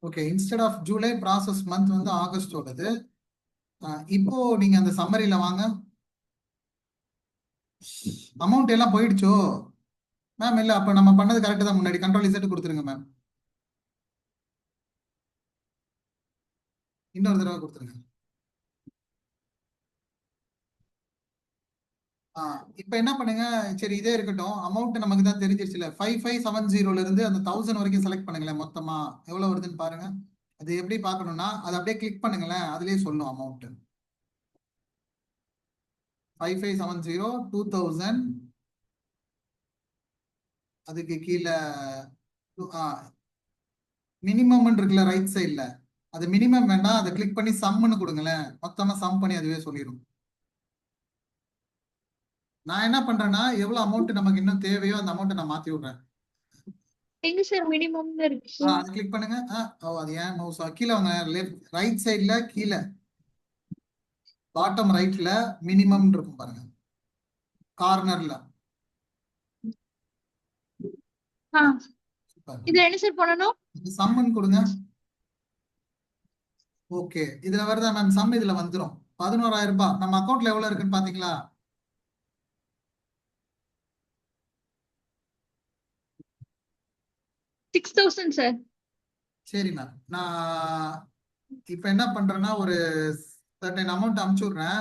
Okay, instead of July process month வந்து ஆகஸ்டோடது. இப்போ நீங்க அந்த சம்மரியில வாங்க. அமௌண்ட் எல்லாம் போயிடுச்சோ மேம்? இல்ல, அப்ப நம்ம பண்ணது கரெக்ட் தான். முன்னாடி கண்ட்ரோல் இசட் கொடுத்துருங்க மேம். இன்னொரு தடவை கொடுத்துருங்க. இப்ப என்ன பண்ணுங்க, சரி இதே இருக்கட்டும். அமௌண்ட் நமக்கு தான் தெரிஞ்சிருச்சுல. 5570 இருந்து அந்த 1000 வரைக்கும் செலக்ட் பண்ணுங்களேன். மொத்தமா எவ்வளவு வருதுன்னு பாருங்க. அது எப்படி பார்க்கணும்னா அதை அப்படியே கிளிக் பண்ணுங்களேன், அதுலயே சொல்லும் அமௌண்ட். 5570 2000. அதுக்கு கீழே மினிமம் இருக்குல்ல ரைட் சைட்ல, அது மினிமம் வேண்டாம், அதை கிளிக் பண்ணி சம்னு கொடுங்களேன். மொத்தமா சம் பண்ணி அதுவே சொல்லிடும். நான் என்ன பண்றேன்னா, எவ்வளவு அமௌண்ட் நமக்கு இன்னும் தேவையோ அந்த அமௌண்ட்டை நான் மாத்தி விடுறேன். எங்க சார் மினிமம் இருக்கு? அது கிளிக் பண்ணுங்க. அது ஏன் மவுஸ் கீழே வாங்க, லெஃப்ட் ரைட் சைடுல கீழே பாட்டம் ரைட்ல மினிமம் இருக்கும் பாருங்க, கார்னர்ல. இதுல என்ன சார் பண்ணணும்? சம்மன் கொடுங்க. ஓகே, இதுல வருதா மேம்? சம் இதுல வந்துரும். 11,000 ரூபாய் நம்ம அக்கௌண்ட்ல எவ்வளவு இருக்குன்னு பாத்தீங்களா? 6,000 சார். சரி மேம், நான் இப்ப என்ன பண்றேன்னா ஒரு சர்டன் அமௌண்ட் அனுப்பிச்சு விடுறேன்.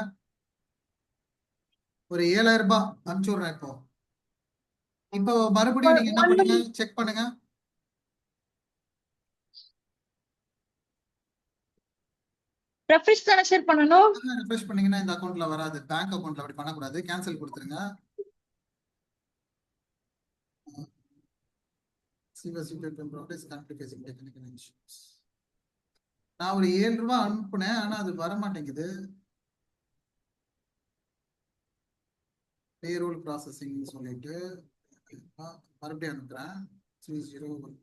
ஒரு 7,000 ரூபாய் அனுப்பிச்சு விடுறேன். இப்போ மறுபடியும் நீங்க என்ன பண்ணுங்க, செக் பண்ணுங்க. ரெஃப்ரெஷ் தானே சார் பண்ணணும்? ரெஃப்ரெஷ் பண்ணீங்கன்னா இந்த அக்கௌண்ட்ல வராது. பேங்க் அக்கௌண்ட்ல அப்படி பண்ணக்கூடாது. கேன்சல் கொடுத்துருங்க. நான் ஒரு 7 ரூபாய் அனுப்புனேன், ஆனா அது வர மாட்டேங்குது. பேரோல் ப்ராசஸிங் சொல்லிட்டு மறுபடியும் அனுப்புறேன். 3013.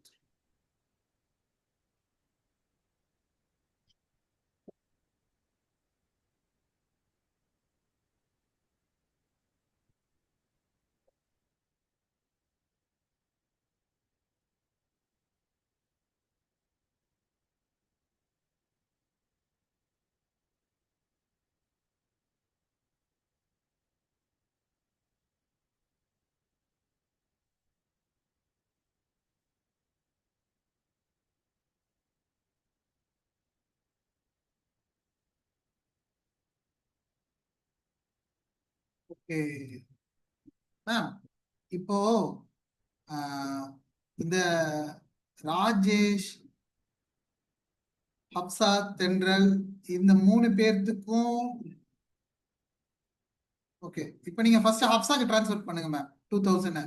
ஓகே மேம், இப்போ இந்த ராஜேஷ், ஹப்சா, தென்றல் இந்த 3 பேர்த்துக்கும் ஓகே. இப்போ நீங்க ஃபர்ஸ்ட் ஹப்சாக்கு ட்ரான்ஸ்ஃபர் பண்ணுங்க மேம் 2000.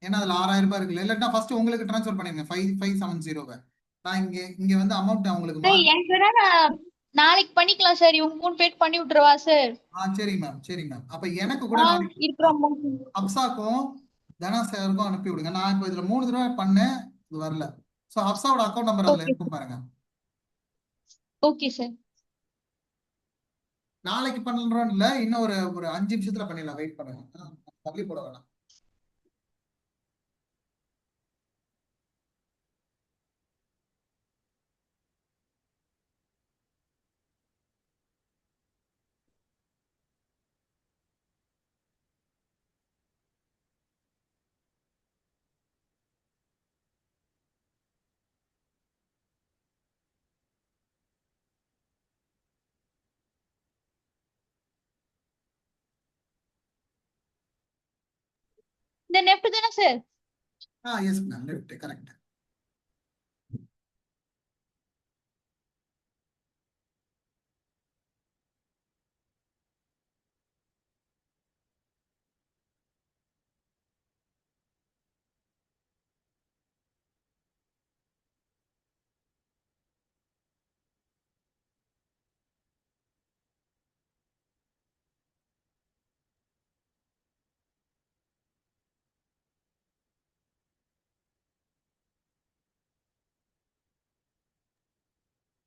ஏன்னா அதுல 6,000 ரூபாய் இருக்குல்ல. இல்லாட்டா ஃபர்ஸ்ட் உங்களுக்கு ட்ரான்ஸ்ஃபர் பண்ணிருங்க 5570. நான் இங்க வந்து அமௌண்ட் அவங்களுக்கு நாளைக்கு பண்ணிக்கலாம் சார். இவங்க 3 பேர் பண்ணி விட்டுருவா சார்? சரி மேம், சரி மேம். அப்ப எனக்கு கூட நாளைக்கு ஹப்சாக்கும் தனா சாருக்கும் அனுப்பி விடுங்க. நான் இப்போ இதுல 3 தடவை பண்ணேன், இது வரல. சோ ஹப்சாவோட அக்கௌண்ட் நம்பர் அதுல இருக்கும் பாருங்க. Okay sir. நாளைக்கு பண்றோம் இல்ல, இன்னும் ஒரு 5 நிமிஷத்துல பண்ணிடலாம். வெயிட் பண்ணுங்க, தள்ளி போட வேணாம். இந்த நெஃப்ட் தானே sir? Yes ma'am, left correct.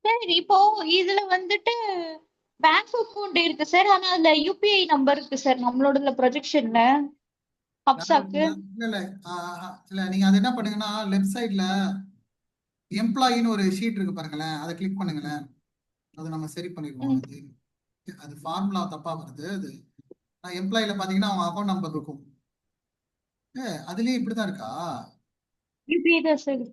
Sir இப்போ இதுல வந்துட்டு பேங்க் அக்கவுண்ட் இருக்கு சார், ஆனா அதுல யூபிஐ நம்பர் இருக்கு சார் நம்மளோட ப்ரொஜெக்ஷன்ல ஹப்சாக்கு. இல்ல இல்ல இல்ல, நீங்க அது என்ன பண்ணுங்கன்னா லெஃப்ட் சைட்ல எம்ப்ளாயின்னு ஒரு ஷீட் இருக்கு பாருங்களேன், அதை கிளிக் பண்ணுங்களேன். அதை நம்ம சரி பண்ணிடுவோம். அது அது ஃபார்முலா தப்பா வருது. அது நான் எம்ப்ளாயில பாத்தீங்கன்னா அவங்க அக்கௌண்ட் நம்பர் இருக்கும். அதுலயே இப்படிதான் இருக்கா? யூபிஐ தான் சார்.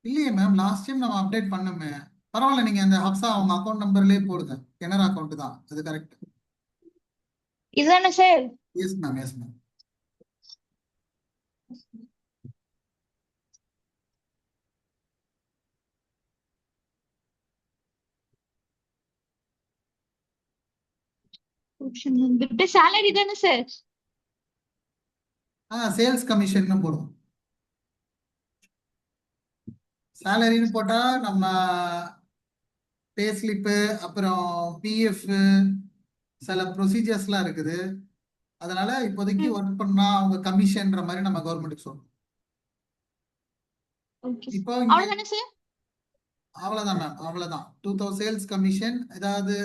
இல்லையே மேம், லாஸ்ட் டைம் நம்ம அப்டேட் பண்ணோமே. பரவாயில்ல, நீங்க அந்த ஹப்ஸா அவங்க அக்கௌண்ட் நம்பர்லயே போடுங்க. கெனரா அக்கௌண்ட் தான் அது, கரெக்ட். இதுதானே sir? Yes ma'am, yes ma'am. Option வந்துட்டு சேலரி தானே சார்? சேல்ஸ் கமிஷன் போடுவோம். சேலரின்னு போட்டா நம்ம பே ஸ்லிப்பு, அப்புறம் பிஎஃப், சில ப்ரொசீஜர்ஸ்லாம் இருக்குது. அதனால இப்போதைக்கு ஒர்க் பண்ணா அவங்க கமிஷன்ற மாதிரி நம்ம கவர்மெண்ட்டுக்கு சொல்லணும். ஓகே. இப்போ இங்க அவ்வளவுதானே சார்? அவ்வளவுதான் மேம், அவ்வளவுதான். 2000 சேல்ஸ் கமிஷன் ஏதாவது.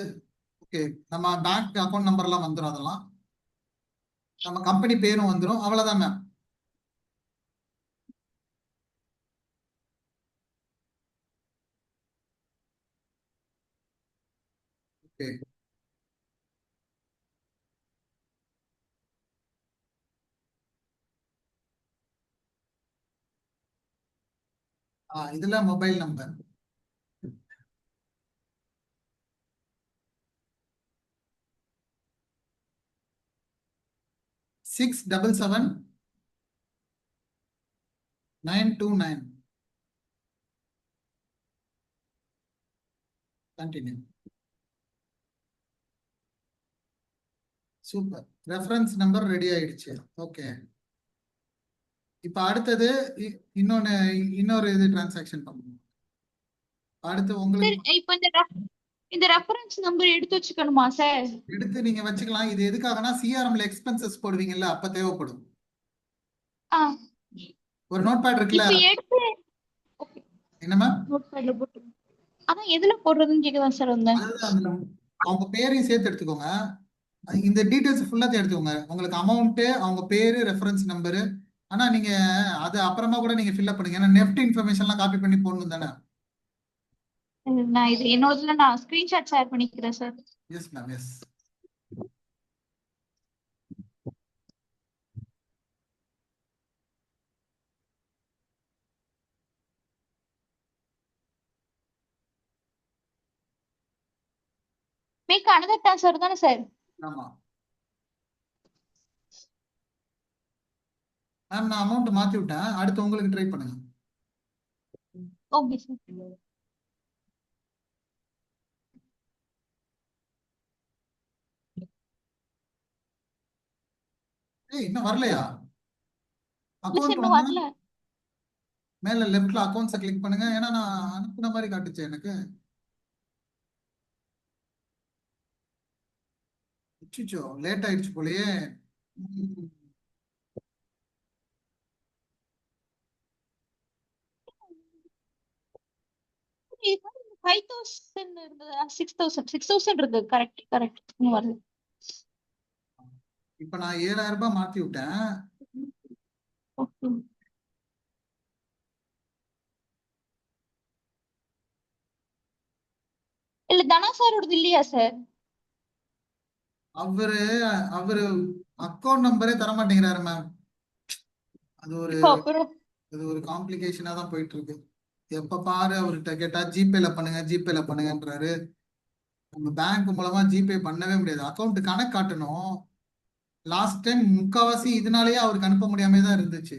ஓகே, நம்ம பேங்க் அக்கௌண்ட் நம்பர்லாம் வந்துடும், அதெல்லாம் நம்ம கம்பெனி பேரும் வந்துடும். அவ்வளவுதான் மேம். ஓகே, இதுல mobile number 677-929. Continue. Super, reference number ready ஆயிடுச்சு. ஓகே, இப்போ அடுத்தது இன்னொரு இது டிரான்சாக்ஷன் பண்ணுவோம். அடுத்து சார் உங்களுக்கு இப்போ இந்த ரெஃபரன்ஸ் நம்பர் எடுத்து வச்சுக்கணுமா சார்? எடுத்து நீங்க வச்சுக்கலாம். இது எதுக்காகனா சிஆர்எம்ல எக்ஸ்பென்சஸ் போடுவீங்கல்ல, அப்ப தேவைப்படும். ஆ ஒரு நோட் பேட் இருக்குல்ல, இப்போ எடுத்து என்ன மேம்? நோட் பேட்ல போட்டு அதான் எதுல போடுறதுன்னு கேட்கதான் சார் வந்தேன். அதுதான் அவங்க பேரையும் சேர்த்து எடுத்துக்கோங்க. இந்த டீடைல்ஸ் ஃபுல்லாத்தையும் எடுத்துக்கோங்க. உங்களுக்கு அமௌண்ட், அவங்க பேரு, ரெஃபரன்ஸ் நம்பரு. ஆனா நீங்க அது அப்புறமா கூட நீங்க ஃபில்அப் பண்ணுங்க. ஏன்னா நெஃப்ட் இன்ஃபர்மேஷன்லாம் காப்பி பண்ணி போடணும் தானே. நான் இது என்னோடதுல நான் ஸ்கிரீன்ஷாட் ஷேர் பண்ணிக்கிறேன் sir. Yes ma'am, yes. Make another transfer தானே சார்? ஆமா மேம், நான் அமௌண்ட் மாத்தி விட்டேன். அடுத்து உங்களுக்கு ட்ரை பண்ணுங்க. Okay sir. இன்னும் வரலையா? இல்ல சார், அக்கௌண்ட் இன்னும் வாங்க, வரல. மேல லெஃப்ட்ல அக்கௌண்ட்ஸை கிளிக் பண்ணுங்க. ஏன்னா நான் அனுப்புன மாதிரி காட்டுச்சு எனக்கு. அச்சச்சோ, லேட் ஆயிடுச்சு போலயே. ம். இது 5,000 இருந்தது. 6,000 இருந்தது. Correct correct. இன்னும் வரல. இப்ப நான் 7,000 ரூபாய் மாத்தி விட்டேன். ஓகே. இல்ல தனா சாரோடது இல்லையா சார்? அவரு அவரு அக்கௌண்ட் நம்பரே தர மாட்டேங்கிறாரு மேம். அது ஒரு இப்போ அப்புறம் அது ஒரு காம்ப்ளிகேஷனா தான் போயிட்டு இருக்கு. எப்ப பாரு அவர்கிட்ட கேட்டா ஜிபேல பண்ணுங்க, ஜிபேல பண்ணுங்கன்றாரு. நம்ம பேங்க் மூலமா ஜிபே பண்ணவே முடியாது. அக்கௌண்ட் கணக்கு காட்டணும். லாஸ்ட் டைம் முக்காவாசி இதனாலேயே அவருக்கு அனுப்ப முடியாம தான் இருந்துச்சு.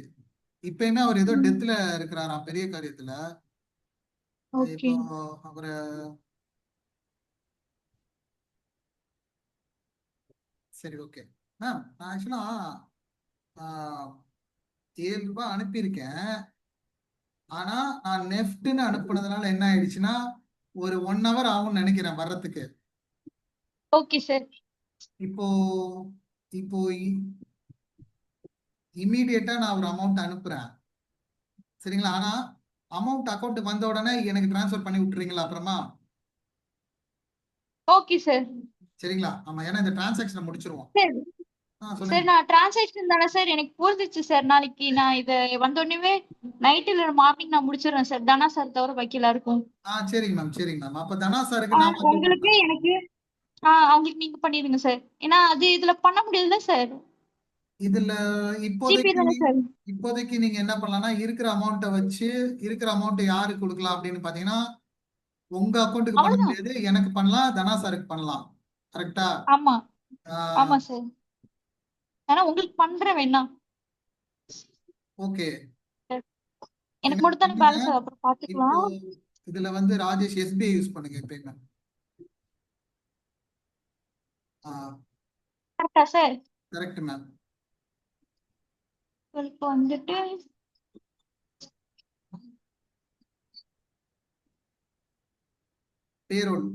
இப்பயுமே அவர் ஏதோ டெத்ல இருக்கிறாராம், பெரிய காரியத்துல. ஓகே. இப்போ அவரை சரி, ஓகே மேம். நான் ஆக்சுவலா 7 ரூபாய் அனுப்பியிருக்கேன். ஆனா நான் நெஃப்ட்னு அனுப்புனதுனால என்ன ஆயிடுச்சுன்னா, ஒரு 1 hour ஆகும்னு நினைக்கிறேன் வர்றதுக்கு. Okay sir. இப்போ இப்போ இமீடியட்டா நான் ஒரு அமௌண்ட் அனுப்புறேன், சரிங்களா? ஆனா அமௌண்ட் அக்கௌண்ட் வந்த உடனே எனக்கு டிரான்ஸ்ஃபர் பண்ணி விட்டுறீங்களா அப்புறமா? Okay sir. சரிங்களா? ஆமா, ஏன்னா இந்த டிரான்சாக்ஷனை முடிச்சிருவோம். சார் சொல்லுங்க. சார் நான் டிரான்சாக்ஷன் தானே சார் எனக்கு புரிஞ்சிச்சு சார். நாளைக்கு நான் இதை வந்தோடனே நைட் இல்ல மார்னிங் நான் முடிச்சிடுறேன் சார். தனா சார் தவிர பாக்கி எல்லாருக்கும். சரிங்க மேம், சரிங்க மேம். அப்ப தனா சாருக்கு நான் மட்டும் உங்களுக்கு எனக்கு அவங்களுக்கு நீங்க பண்ணிடுங்க சார். ஏன்னா அது இதுல பண்ண முடியாதுல்ல சார். இதுல ஜிபே இப்போதைக்கு தானே சார். இப்போதைக்கு நீங்க என்ன பண்ணலாம்னா, இருக்கிற அமௌண்ட்டை வச்சு இருக்கிற அமௌண்ட் யாருக்கு கொடுக்கலாம் அப்படின்னு பாத்தீங்கன்னா, உங்க அக்கௌண்ட்டுக்கு பண்ண அவ்வளவுதான். முடியாது, எனக்கு பண்ணலாம், தனா சாருக்கு பண்ணலாம். கரெக்டா? ஆமா ஆமா சார். ஆனா உங்களுக்கு பண்றேன் வேணா. ஓகே. எனக்கு எனக்கு மட்டும் தானே பண்ணுங்க. பேலன்ஸ், அப்புறம் இப்போ பாத்துக்கலாம். இதுல வந்து ராஜேஷ் எஸ்பிஐ யூஸ் பண்ணுங்க எப்பயுமே. கரெக்டா சார்? Correct ma'am. இப்போ வந்துட்டு பேரோல்.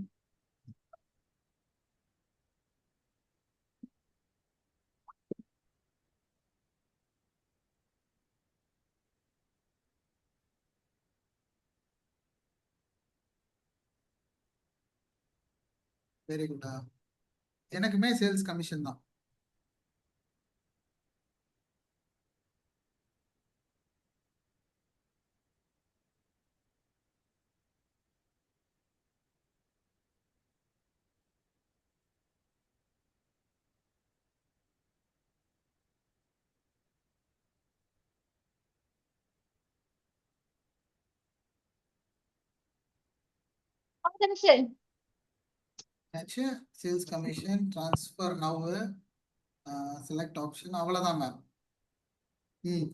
வெரி குட்டா. எனக்குமே சேல்ஸ் கமிஷன் தான். அவ்வளவுதானே சார்? ஆச்சு. Sales commission transfer now, select option, அவ்வளவுதான் மேம்.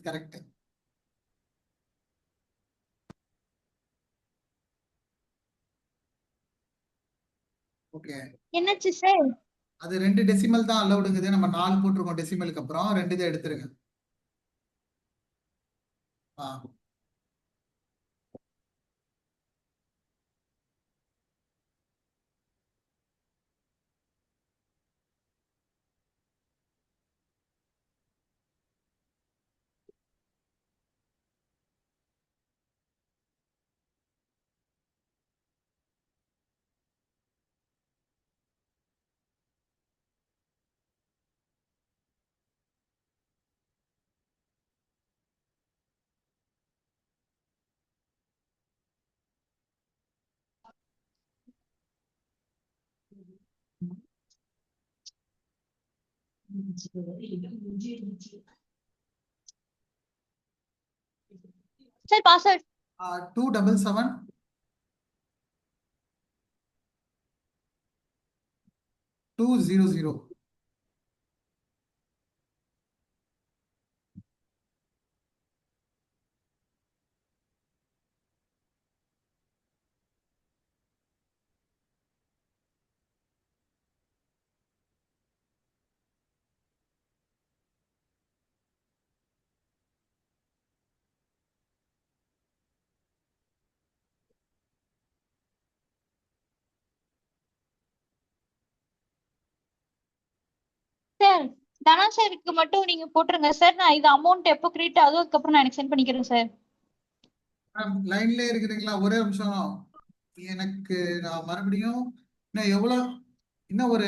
கரெக்ட். ஓகே. என்னாச்சு சார்? அது 2 டெசிமல் தான் அலௌடுங்குது. நம்ம 4 போட்டிருக்கோம் டெசிமலுக்கு அப்புறம் 2 இதை எடுத்துருங்க. ஆ சார் பாஸ்வேர்ட். 277 200. சார் தனா சாருக்கு மட்டும் நீங்க போட்டுருங்க சார். நான் இது அமௌண்ட் எப்போ கிரெடிட் ஆகுதோ அதுக்கப்புறம் நான் எனக்கு சென்ட் பண்ணிக்கிறேன் சார். மேம் லைன்லயே இருக்கிறீங்களா? ஒரே நிமிஷம். எனக்கு நான் மறுபடியும் இன்னும் எவ்வளவு, இன்னும் ஒரு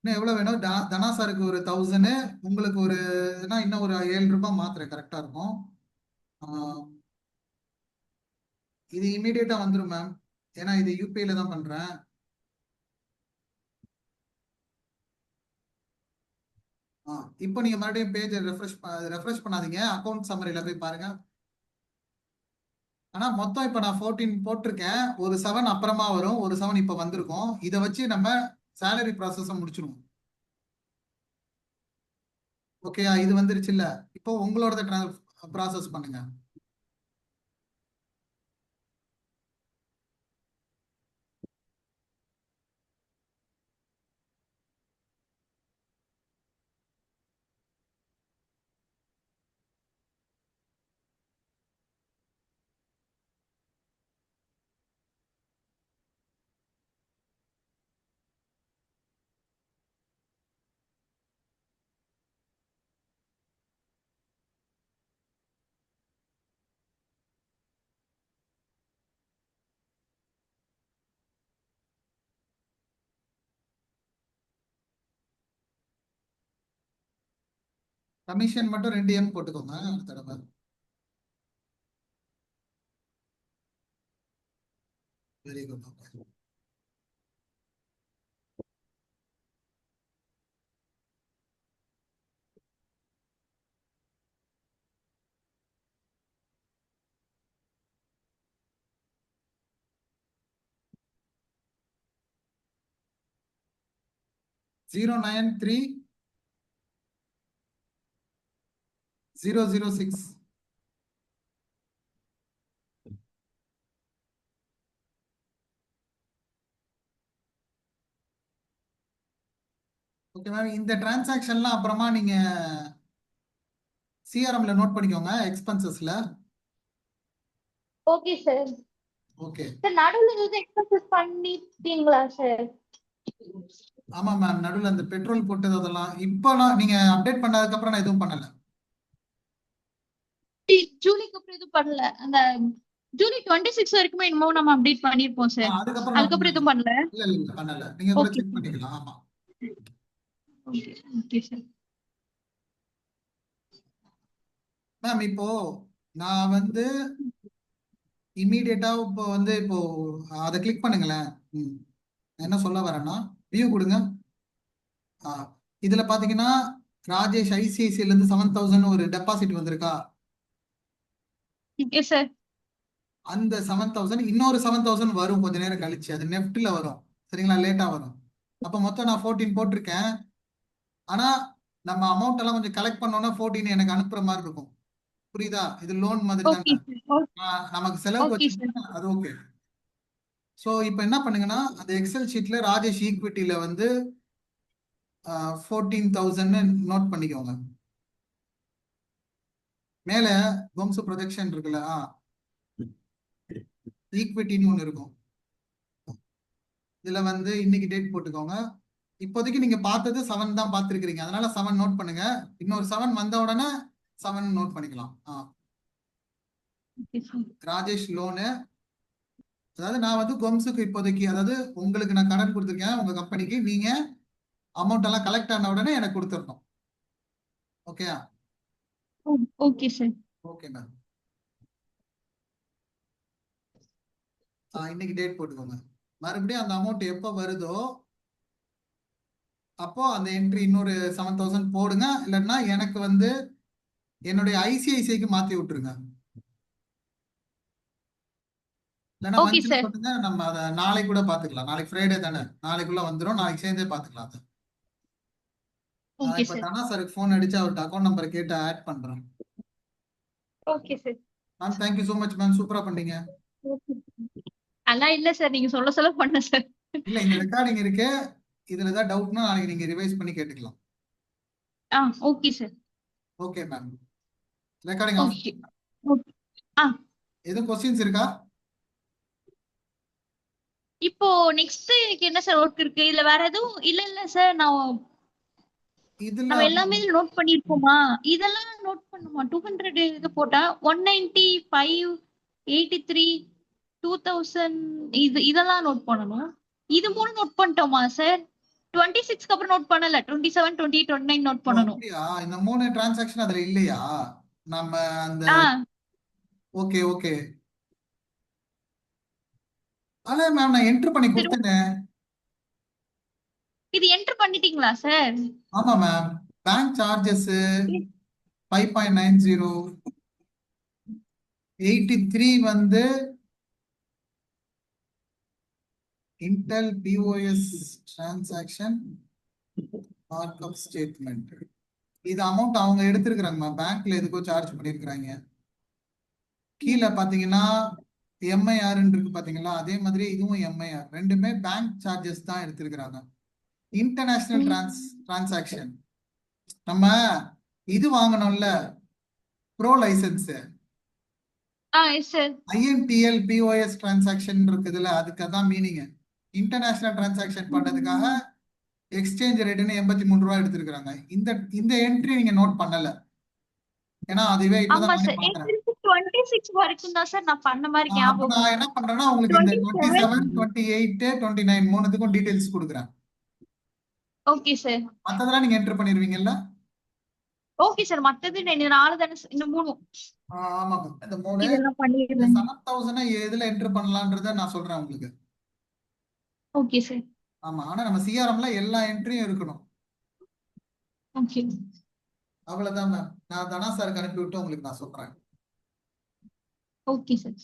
இன்னும் எவ்வளவு வேணும்? தனா சாருக்கு ஒரு 1000, உங்களுக்கு ஒரு இன்னும் ஒரு 7 ரூபாய் மாத்திரை கரெக்டா இருக்கும். ஆ, இது இமீடியட்டா வந்துடும் மேம், ஏன்னா இது யூபிஐல தான் பண்றேன். இப்போ நீங்க மறுபடியும் பேஜ் ரெஃப்ரெஷ் பண்ணாதீங்க, அக்கௌண்ட் சம்மரியில போய் பாருங்க. ஆனா மொத்தம் இப்ப நான் 14 போட்டிருக்கேன். ஒரு 7 அப்புறமா வரும், ஒரு 7 இப்ப வந்திருக்கும். இதை வச்சு நம்ம சேலரி ப்ராசஸ முடிச்சிருவோம். ஓகே, இது வந்துருச்சு இல்ல? இப்போ உங்களோட ப்ராசஸ் பண்ணுங்க. கமிஷன் மட்டும் 2M போட்டுக்கோங்க அடுத்த தடவை. Very good. Okay. $093,006. Okay ma'am, இந்த டிரான்சாக்ஷன்லாம் அப்புறமா நீங்க சிஆர்எம்ல நோட் பண்ணிக்கோங்க எக்ஸ்பென்சஸ்ல. Okay sir. ஓகே. சார் நடுவுல ஏதாவது எக்ஸசைஸ் பண்ணிட்டீங்களா சார்? ஆமா மேம், நடுவில் அந்த பெட்ரோல் போட்டது அதெல்லாம் இப்போலாம் நீங்க அப்டேட் பண்ணதுக்கு அப்புறம் நான் எதுவும் பண்ணல. ஜூலிக்கு அப்புறம் எதுவும் பண்ணல. அந்த ஜூலை 26 வரைக்குமே என்னமோ நம்ம அப்டேட் பண்ணிருப்போம் சார். அதுக்கப்புறம் நான் அதுக்கப்புறம் பண்ணல. எதுவும் பண்ணல. இல்ல இல்ல பண்ணல. நீங்க கூட ஓகே செக் பண்ணிக்கலாம். ஆமா. Okay sir. மேம் இப்போ நான் வந்து இமீடியட்டா இப்போ அதை கிளிக் பண்ணுங்களேன். என்ன சொல்ல வரேன்னா வியூ கொடுங்க. இதுல பாத்தீங்கன்னா ராஜேஷ் ஐசிஐசிஐல இருந்து 7,000 ஒரு டெபாசிட் வந்திருக்கா? Yes sir. அந்த 7,000 இன்னொரு 7,000 வரும் கொஞ்ச நேரம் கழிச்சு. அது நெஃப்ட்ல வரும். சரிங்களா? லேட்டா வரும். அப்ப மொத்தம் நான் 14 போட்டிருக்கேன். ஆனா நம்ம அமௌண்ட் எல்லாம் கொஞ்சம் கலெக்ட் பண்ணோம்னா 14 எனக்கு அனுப்புற மாதிரி இருக்கும். புரியுதா? இது லோன் மாதிரி ஓகே தானே. சார். நமக்கு செலவுக்கு ஓகே சார். வச்சுக்கோங்க, அது ஓகே. ஸோ இப்போ என்ன பண்ணுங்கன்னா அந்த எக்ஸல் ஷீட்ல ராஜேஷ் ஈக்விட்டியில வந்து 14,000 நோட் பண்ணிக்கோங்க. மேல வம்ச ப்ரொஜெக்ஷன் இருக்குல்ல, ஈக்விட்டின்னு ஒன்று இருக்கும். இதுல வந்து இன்னைக்கு டேட் போட்டுக்கோங்க. இப்போதைக்கு நீங்க பார்த்தது 7 தான் பார்த்துருக்கீங்க, அதனால 7 நோட் பண்ணுங்க. இன்னொரு 7 வந்த உடனே 7 நோட் பண்ணிக்கலாம். ராஜேஷ் லோனு, அதாவது நான் வந்து கொம்சுக்கு இப்போதைக்கு, அதாவது உங்களுக்கு நான் கடன் கொடுத்துருக்கேன் உங்க கம்பெனிக்கு, நீங்க அமௌண்ட் எல்லாம் கலெக்ட் ஆன உடனே எனக்கு கொடுத்துடணும். ஓகேயா? Okay sir. Okay ma'am. இன்னைக்கு டேட் போட்டுக்கோங்க. மறுபடியும் அந்த அமௌண்ட் எப்போ வருதோ அப்போ அந்த என்ட்ரி இன்னொரு 7,000 போடுங்க. இல்லைன்னா எனக்கு வந்து என்னுடைய ஐசிஐசிஐக்கு மாத்தி விட்டுருங்க. இல்லைன்னா ஓகே மந்த்லி சார். சொல்லுங்க, நம்ம அதை நாளைக்கு கூட பாத்துக்கலாம். நாளைக்கு ஃப்ரைடே தானே, நாளைக்குள்ள வந்துடும். நாளைக்கு சேர்ந்தே பாத்துக்கலாம் அதை. ஓகே இப்ப சார். தானா சாருக்கு ஃபோன் அடிச்சு அவர்கிட்ட அக்கௌண்ட் நம்பர் கேட்டு ஆட் பண்றேன். Okay sir. Ma'am thank you so much ma'am, சூப்பரா பண்ணீங்க. அதெல்லாம் இல்ல சார், நீங்க சொல்ல சொல்ல பண்ண சார். இல்ல, இந்த ரெக்கார்டிங் இருக்கு. இதுல ஏதாவது டவுட்னா நாளைக்கு நீங்க ரிவைஸ் பண்ணி கேட்டுக்கலாம். Okay sir. Okay ma'am, recording off. Okay. எதுவும் கொஸ்டின்ஸ் இருக்கா? இப்போ நெக்ஸ்ட் எனக்கு என்ன சார் ஒர்க் இருக்கு? இல்ல வேற எதுவும் இல்ல சார். இதுல நம்ம எல்லாமே நோட் பண்ணிருப்போமா? இதெல்லாம் நோட் பண்ணுமா? 200 இது போட்டா 195, 83, 2000 இதெல்லாம் நோட் பண்ணணும். இது மூணு நோட் பண்ணிட்டோமா சார்? 26க்கு அப்புறம் நோட் பண்ணல. 27, 28, 29 நோட் பண்ணணும். அப்படியா? இந்த 3 டிரான்சாக்ஷன் அதுல இல்லையா? நம்ம அந்த ஓகே ஓகே. அதான் மேம் நான் என்டர் பண்ணி கொடுத்தேனே. இது என்டர் பண்ணிட்டீங்களா சார்? ஆமா மேம். பேங்க் சார்ஜஸ் 5.90, 83 வந்து Intel POS transaction markup statement. இது அமௌண்ட் அவங்க எடுத்திருக்கிறாங்க மேம், பேங்க்ல எதுக்கோ சார்ஜ் பண்ணிருக்கிறாங்க. கீழே பாத்தீங்கன்னா எம்ஐஆர் இருக்கு பாத்தீங்களா, அதே மாதிரி இதுவும் எம்ஐஆர். ரெண்டுமே பேங்க் சார்ஜஸ் தான் எடுத்திருக்கிறாங்க. இன்டர்நேஷனல் டிரான்சாக்ஷன் நம்ம இது வாங்கணும்ல, bro licence, INTL POS transaction இருக்குதுல்ல, அதுக்கு தான் மீனிங். இன்டர்நேஷனல் டிரான்சாக்ஷன் பண்றதுக்காக எக்ஸ்சேஞ்ச் ரேட்னு 83 ரூபாய் எடுத்திருக்காங்க. இந்த என்ட்ரி நீங்க நோட் பண்ணல, ஏன்னா அதுவே இப்பதான் ஆமா நானே சார். பாக்குறேன். 26 வரைக்கும் தான் சார் நான் பண்ண மாதிரி அப்ப ஞாபகம். நான் என்ன பண்றேன்னா உங்களுக்கு இந்த 27, 28, 29 மூணுத்துக்கும் டீடைல்ஸ் கொடுக்குறேன். Okay sir. மத்ததெல்லாம் நீங்க என்டர் பண்ணிருவீங்கல்ல? Okay sir. மத்தது இந்த 4 தானே இந்த 3 ஆமா மேம். இந்த 3 இதெல்லாம் இந்த பண்ணிடுறேன். 7000 எதுல என்டர் பண்ணலான்றத நான் சொல்றேன் உங்களுக்கு. Okay sir. ஆமா. ஆனா நம்ம சிஆர்எம்ல எல்லா என்ட்ரியும் இருக்கணும். ஓகே. அவ்வளவுதான் மேம். நான் தனா சாருக்கு அனுப்பி விட்டு உங்களுக்கு நான் சொல்றேன். Okay sir.